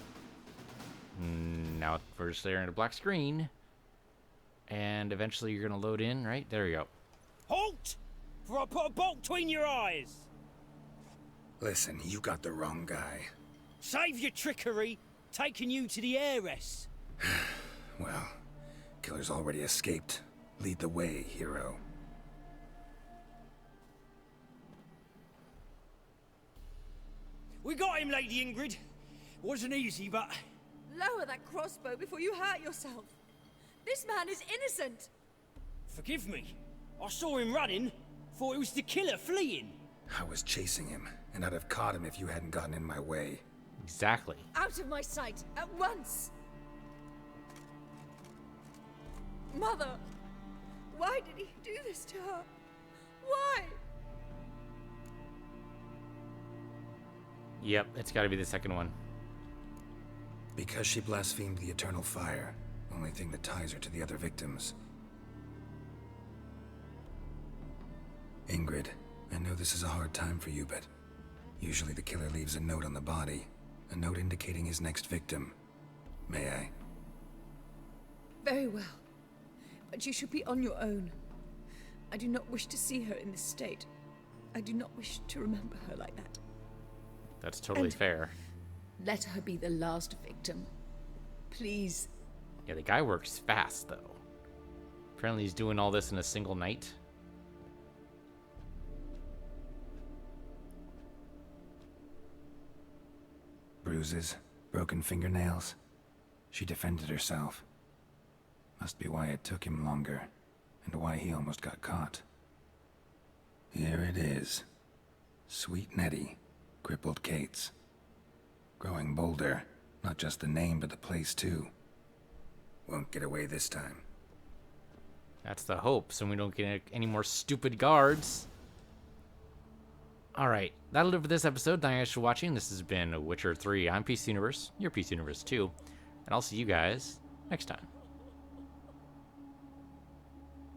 Now we're just staring at a black screen. And eventually you're gonna load in, right? There you go. Halt! For I put a bolt between your eyes. Listen, you got the wrong guy. Save your trickery, taking you to the heiress. Well, killer's already escaped. Lead the way, hero. We got him, Lady Ingrid. Wasn't easy, but... Lower that crossbow before you hurt yourself. This man is innocent. Forgive me. I saw him running. Thought it was the killer fleeing. I was chasing him, and I'd have caught him if you hadn't gotten in my way. Exactly. Out of my sight, at once! Mother! Why did he do this to her? Why? Yep, it's gotta be the second one. Because she blasphemed the eternal fire. Only thing that ties her to the other victims. Ingrid, I know this is a hard time for you, but usually the killer leaves a note on the body. A note indicating his next victim. May I? Very well. But you should be on your own. I do not wish to see her in this state. I do not wish to remember her like that. That's totally fair. Let her be the last victim. Please. Yeah, the guy works fast, though. Apparently he's doing all this in a single night. Bruises, broken fingernails. She defended herself. Must be why it took him longer, and why he almost got caught. Here it is. Sweet Nettie, crippled Kate's. Growing bolder, not just the name, but the place too. Won't get away this time. That's the hope, so we don't get any more stupid guards. Alright, that'll do it for this episode. Thank you guys for watching. This has been Witcher 3. I'm PC Universe, you're PC Universe too, and I'll see you guys next time.